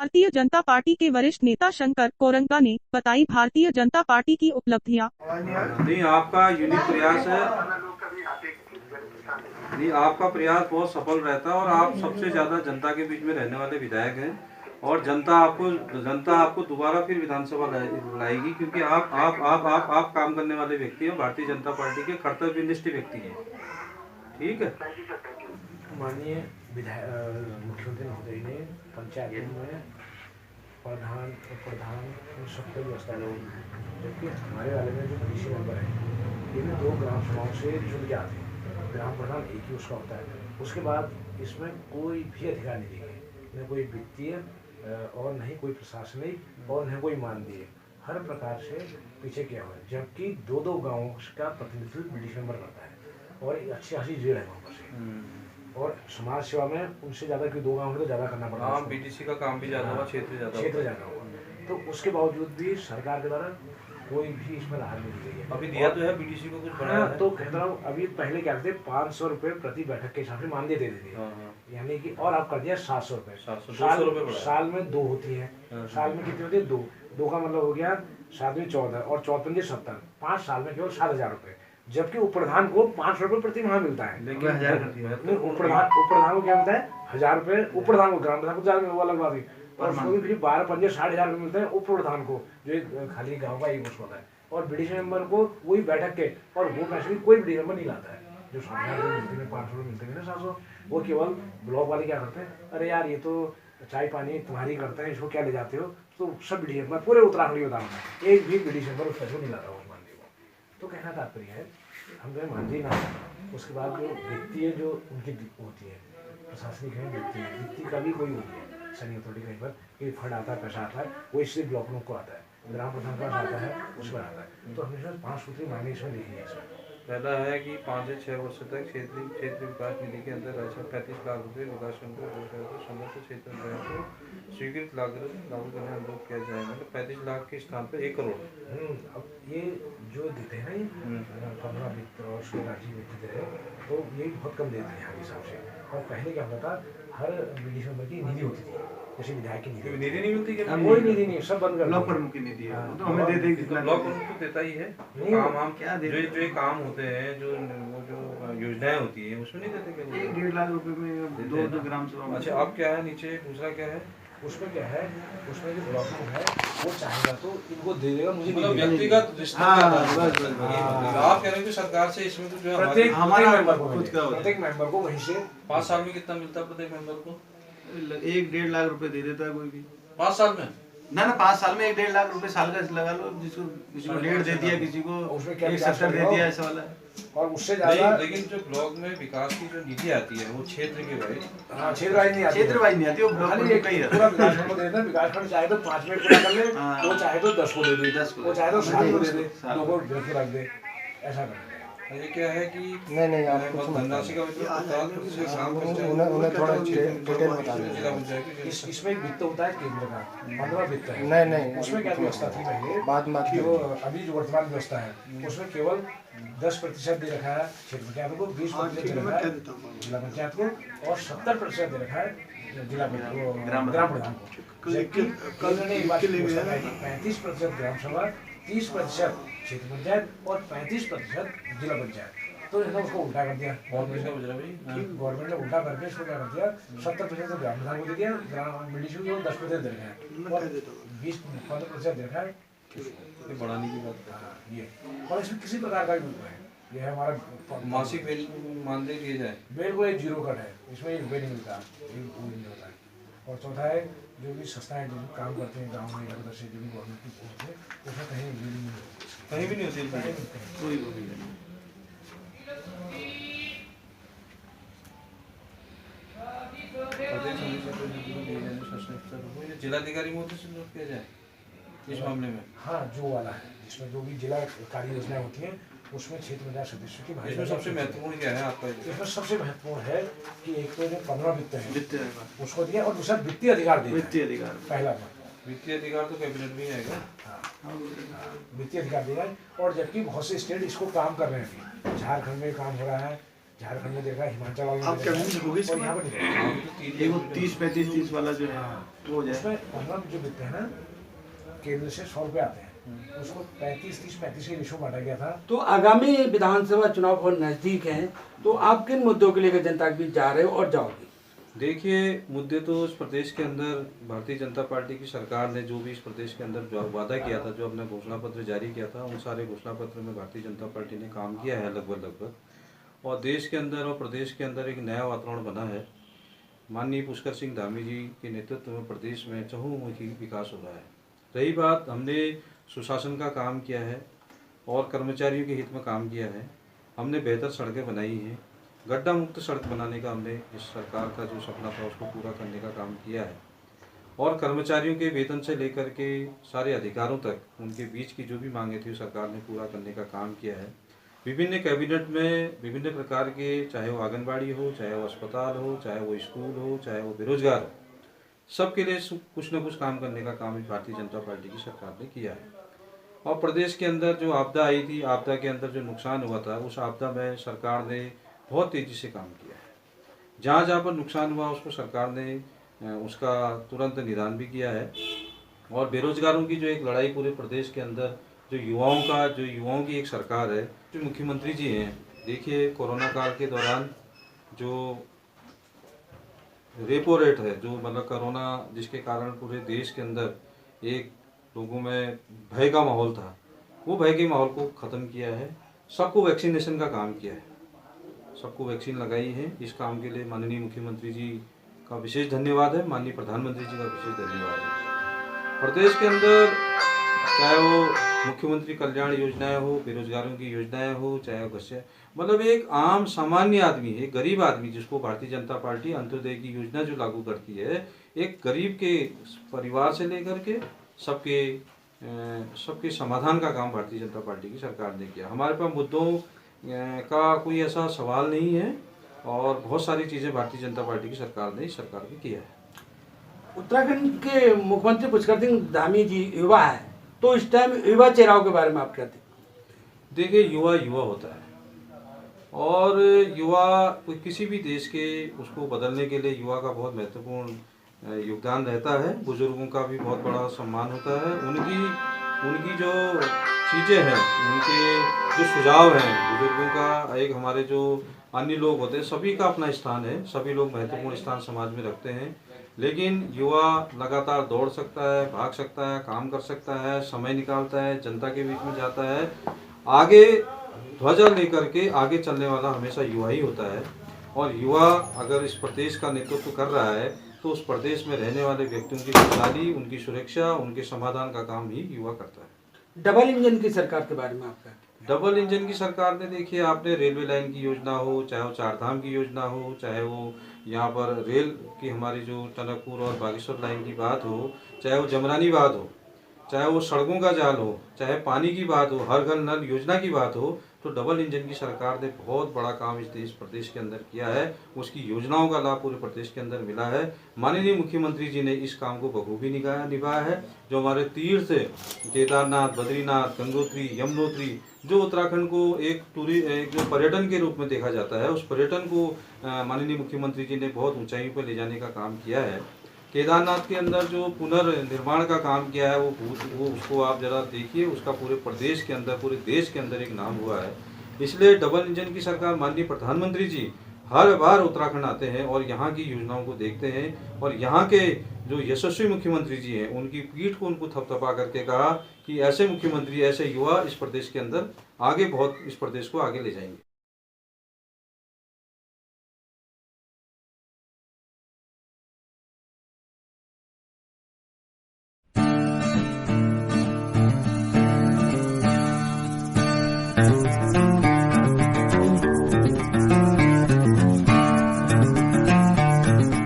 Bharatiya Janata party के वरिष्ठ नेता शंकर कोरंका ने बताई भारतीय जनता पार्टी की उपलब्धियां। नहीं, आपका यूनिक प्रयास है। नहीं, आपका प्रयास बहुत सफल रहता है और आप सबसे ज्यादा जनता के बीच में रहने वाले विधायक हैं और जनता आपको दोबारा फिर विधानसभा लाएगी क्योंकि आप काम करने वाले व्यक्ति हैं, भारतीय जनता पार्टी के कर्तव्यनिष्ठ व्यक्ति हैं। ठीक है। माननीय मुख्यमंत्री महोदय ने पंचायतों में प्रधान सबको व्यवस्था दी, जबकि हमारे वाले में जो बीसी मेंबर है इन्हें 2 ग्राम सभाओं से जुड़ जाते हैं। ग्राम प्रधान एक ही उसका होता है। उसके बाद इसमें कोई भी अधिकार नहीं दिए, न कोई वित्तीय और न ही कोई प्रशासनिक और न कोई मानवीय, हर प्रकार से पीछे किया हुआ है। जबकि 2-2 गाँवों का प्रतिनिधित्व बीडीसी मेंबर करता है और एक अच्छी खासी जेल है वहाँ पर से। और समाज सेवा में उनसे ज़्यादा कि 2 गाँव में तो ज़्यादा करना पड़ता है। बीडीसी का काम भी ज़्यादा हुआ, क्षेत्र ज़्यादा हुआ। तो उसके बावजूद भी सरकार के द्वारा कोई भी इसमें राहत नहीं दी गई है। अभी दिया तो है बीडीसी को कुछ बढ़ाया है। तो कहता हूँ अभी पहले क्या करते 500 रुपये प्रति बैठक के हिसाब से मानदेय दे देते थे, यानी कि और आप कर दिया 700 रुपये। 200 रुपये साल में 2 होती है। साल में कितनी होती है? 2 का मतलब हो गया 7 में 14 और 14 70, 5 साल में केवल 7,000 रुपये। जबकि उप प्रधान को 500 रुपये प्रति माह मिलता है, लेकिन 1000 उप प्रधान को क्या मिलता है? 1000 रुपये उप प्रधान को, ग्राम प्रधान को ज़्यादा वो अलग बात है। और उसको भी फिर 12-15 60,000 रुपये मिलते हैं उप प्रधान को, जो एक खाली गाँव का एक होता है। और बीडीसी मेंबर को वही बैठक के और वो पैसे भी कोई बीडीसी मेंबर नहीं लाता है। जो 7,000 रुपये मिलते हैं, 500 रुपये मिलते हैं ना 700, वो केवल ब्लॉक वाले क्या करते हैं, अरे यार ये तो चाय पानी तुम्हारी करते हैं, इसको क्या ले जाते हो? तो सब बीडीसी मेंबर पूरे उत्तराखंड के बताऊँ, एक भी बीडीसी मेंबर उस पैसे को नहीं लाता उस मानदेय को। तो कहना तात्पर्य है हम जो मानदेय ना, उसके बाद जो वित्तीय जो उनकी होती है, प्रशासनिक है, वित्तीय का भी कोई होती है सैनिक अथॉरिटी कहीं पर कि फंड आता है, पैसा आता है, वो इससे ब्लॉकों को आता है, ग्राम प्रधान का आता है, उस पर आता है। तो हमेशा 5 सूत्री मांगे इसमें लिखी है। इसमें पहला है कि 5 से 6 वर्ष तक क्षेत्रीय विकास निधि के अंदर 35 लाख रुपए विकास समस्त क्षेत्र को स्वीकृत लागू करने अनुरोध किया जाएगा। मतलब 35 लाख के स्थान पर 1 करोड़। अब ये जो देते हैं ना 15 वित्त और 16 राज्य वित्त दे रहे, तो ये बहुत कम देते हैं यहाँ हिसाब से। और पहले क्या होता था, हर बीडीसी मेंबर की निधि होती थी, जैसे विधायक की निधि नहीं मिलती क्या? कोई निधि नहीं, सब बंद कर ब्लॉक प्रमुख की निधि है, तो हमें दे देंगे। ब्लॉक प्रमुख तो देता ही है। काम क्या जो काम होते हैं, जो योजनाएं होती है उसमें नहीं देते क्या? 1-1.5 लाख रुपए में 2 ग्राम सभा। अच्छा, अब क्या है नीचे? दूसरा क्या है? उसमें क्या है, उसमें जो ब्लॉक है वो चाहेगा तो इनको दे देगा, मुझे मतलब व्यक्तिगत रिश्ता। आप कह रहे हैं कि सरकार से इसमें तो जो प्रत्येक मेंबर को वहीं से 5 साल में कितना मिलता है प्रत्येक मेंबर को? 1-1.5 लाख रुपए दे देता है कोई भी 5 साल में। ना 5 साल में 1-1.5 लाख रुपए साल का लगा लो, जिसको किसी को 1.5 दे दिया, किसी को 170 दे दिया, ऐसा वाला है। और उससे ज्यादा लेकिन जो ब्लॉक में विकास की जो निधि आती है वो क्षेत्र के वाइज क्षेत्र वाइज नहीं आती, वो ब्लॉक में कहीं है। पूरा विकास खंड को दे देता है, विकास खंड चाहे तो 5 मिनट पूरा कर ले, वो चाहे तो 10 को दे दे, वो चाहे तो 7 को दे दे, 2 को रख दे, ऐसा कर। ये क्या है कि नहीं आप कुछ धनराशि का उन्हें थोड़ा डिटेल बता दें। इसमें एक वित्त होता है केंद्र का, 15 वित्त है। नहीं उसमें क्या व्यवस्था थी पहले, बाद में कि वो अभी जो वर्तमान व्यवस्था है उसमें केवल 10% दे रखा है क्षेत्र पंचायत को, 20% दे रखा है जिला पंचायत को और 70% दे रखा है जिला ग्राम प्रधान को। जबकि केंद्र ने 35% ग्राम सभा, 30% क्षेत्र पंचायत और 35% जिला पंचायत। तो इसने उसको उल्टा कर दिया गवर्नमेंट ने उल्टा करके इसको क्या कर दिया, 70% तो ग्राम प्रधान को दे दिया, ग्राम बीडीसी को 10% दे रखा है और 20-15% दे रखा है बढ़ाने की बात। ये और इसमें किसी प्रकार का भी है, ये है हमारा मासिक बिल मानदेय दिए जाए, बिल को एक 0 कट है, इसमें एक रुपये नहीं मिलता, वो नहीं होता है। और चौथा है जो भी संस्थाएं जो भी काम करते हैं गाँव में इधर से, जो भी गवर्नमेंट की पोस्ट है उसमें कहीं नहीं होती, कहीं भी नहीं होती, कोई भी नहीं। जिलाधिकारी मोदी से अनुरोध किया जाए इस मामले में। हाँ, जो वाला है जिसमें जो भी जिला कार्य योजनाएं होती हैं उसमें क्षेत्र पंचायत सदस्यों की इसमें सबसे महत्वपूर्ण क्या है आपका? इसमें सबसे महत्वपूर्ण है कि एक तो जो 15 वित्त है उसको दिया और दूसरा वित्तीय अधिकार दिया। वित्तीय अधिकार पहला वित्तीय अधिकार तो कैबिनेट में ही आएगा। वित्तीय अधिकार दिया है। और जबकि बहुत से स्टेट इसको काम कर रहे हैं, झारखंड में काम हो रहा है, झारखंड में देखा, हिमाचल वाला 30-35-30 वाला जो है वो हो जाए। उसमें 15 जो बिकते हैं ना, केंद्र से 100 रुपये आते हैं, उसको 35 के रेशो बांटा गया था। तो आगामी विधानसभा चुनाव बहुत नजदीक हैं, तो आप किन मुद्दों के लेकर जनता के बीच जा रहे हो और जाओगे? देखिए, मुद्दे तो इस प्रदेश के अंदर भारतीय जनता पार्टी की सरकार ने जो भी इस प्रदेश के अंदर जो वादा किया था, जो अपना घोषणा पत्र जारी किया था, उन सारे घोषणा पत्र में भारतीय जनता पार्टी ने काम किया है लगभग। और देश के अंदर और प्रदेश के अंदर एक नया वातावरण बना है। माननीय पुष्कर सिंह धामी जी के नेतृत्व में प्रदेश में चहुमुखी विकास हो रहा है। रही बात, हमने सुशासन का काम किया है और कर्मचारियों के हित में काम किया है। हमने बेहतर सड़कें बनाई हैं, गड्ढा मुक्त सड़क बनाने का हमने इस सरकार का जो सपना था उसको पूरा करने का काम किया है। और कर्मचारियों के वेतन से लेकर के सारे अधिकारों तक उनके बीच की जो भी मांगे थी सरकार ने पूरा करने का काम किया है। विभिन्न कैबिनेट में विभिन्न प्रकार के, चाहे वो आंगनबाड़ी हो, चाहे वो अस्पताल हो, चाहे वो स्कूल हो, चाहे वो बेरोजगार हो, सबके लिए कुछ न कुछ काम करने का काम भारतीय जनता पार्टी की सरकार ने किया है। और प्रदेश के अंदर जो आपदा आई थी, आपदा के अंदर जो नुकसान हुआ था, उस आपदा में सरकार ने बहुत तेज़ी से काम किया है। जहाँ जहाँ पर नुकसान हुआ उसको सरकार ने उसका तुरंत निदान भी किया है। और बेरोजगारों की जो एक लड़ाई पूरे प्रदेश के अंदर, जो युवाओं की एक सरकार है, जो मुख्यमंत्री जी हैं, देखिए कोरोना काल के दौरान जो रेपो रेट है, जो मतलब कोरोना जिसके कारण पूरे देश के अंदर एक लोगों में भय का माहौल था, वो भय के माहौल को ख़त्म किया है। सबको वैक्सीनेशन का काम किया है, सबको वैक्सीन लगाई है। इस काम के लिए माननीय मुख्यमंत्री जी का विशेष धन्यवाद है, माननीय प्रधानमंत्री जी का विशेष धन्यवाद है। प्रदेश के अंदर चाहे वो मुख्यमंत्री कल्याण योजनाएं हो, बेरोजगारों की योजनाएं हो, चाहे बच्चे, मतलब एक आम सामान्य आदमी, एक गरीब आदमी जिसको भारतीय जनता पार्टी अंत्योदय की योजना जो लागू करती है, एक गरीब के परिवार से लेकर के सबके समाधान का काम भारतीय जनता पार्टी की सरकार ने किया। हमारे पास मुद्दों का कोई ऐसा सवाल नहीं है और बहुत सारी चीज़ें भारतीय जनता पार्टी की सरकार ने इस सरकार में किया है। उत्तराखंड के मुख्यमंत्री पुष्कर सिंह धामी जी युवा है, तो इस टाइम युवा चेहराओं के बारे में आप कहते हैं? देखिए, युवा होता है और युवा किसी भी देश के उसको बदलने के लिए युवा का बहुत महत्वपूर्ण योगदान रहता है। बुजुर्गों का भी बहुत बड़ा सम्मान होता है। उनकी जो चीज़ें हैं, उनके जो सुझाव हैं, बुजुर्गों का, एक हमारे जो अन्य लोग होते हैं, सभी का अपना स्थान है, सभी लोग महत्वपूर्ण स्थान समाज में रखते हैं। लेकिन युवा लगातार दौड़ सकता है, भाग सकता है, काम कर सकता है, समय निकालता है, जनता के बीच में जाता है। आगे ध्वजा लेकर के आगे चलने वाला हमेशा युवा ही होता है। और युवा अगर इस प्रदेश का नेतृत्व कर रहा है तो उस प्रदेश में रहने वाले व्यक्तियों की खुशहाली, उनकी सुरक्षा, उनके समाधान का काम ही युवा करता है। डबल इंजन की सरकार के बारे में आपका? डबल इंजन की सरकार ने, देखिए आपने रेलवे लाइन की योजना हो, चाहे वो चारधाम की योजना हो, चाहे वो यहाँ पर रेल की हमारी जो टनकपुर और बागेश्वर लाइन की बात हो, चाहे वो जमरानी बात हो, चाहे वो सड़कों का जाल हो, चाहे पानी की बात हो, हर घर नल योजना की बात हो, तो डबल इंजन की सरकार ने बहुत बड़ा काम इस देश प्रदेश के अंदर किया है। उसकी योजनाओं का लाभ पूरे प्रदेश के अंदर मिला है। माननीय मुख्यमंत्री जी ने इस काम को बखूबी निभाया है। जो हमारे तीर्थ केदारनाथ, बद्रीनाथ, गंगोत्री, यमुनोत्री, जो उत्तराखंड को एक जो पर्यटन के रूप में देखा जाता है, उस पर्यटन को माननीय मुख्यमंत्री जी ने बहुत ऊंचाई पर ले जाने का काम किया है। केदारनाथ के अंदर जो पुनर्निर्माण का काम किया है, वो उसको आप जरा देखिए, उसका पूरे प्रदेश के अंदर, पूरे देश के अंदर एक नाम हुआ है। इसलिए डबल इंजन की सरकार, माननीय प्रधानमंत्री जी हर बार उत्तराखंड आते हैं और यहाँ की योजनाओं को देखते हैं और यहाँ के जो यशस्वी मुख्यमंत्री जी हैं, उनकी पीठ को उनको थपथपा करके कहा कि ऐसे मुख्यमंत्री, ऐसे युवा इस प्रदेश के अंदर आगे बहुत इस प्रदेश को आगे ले जाएंगे।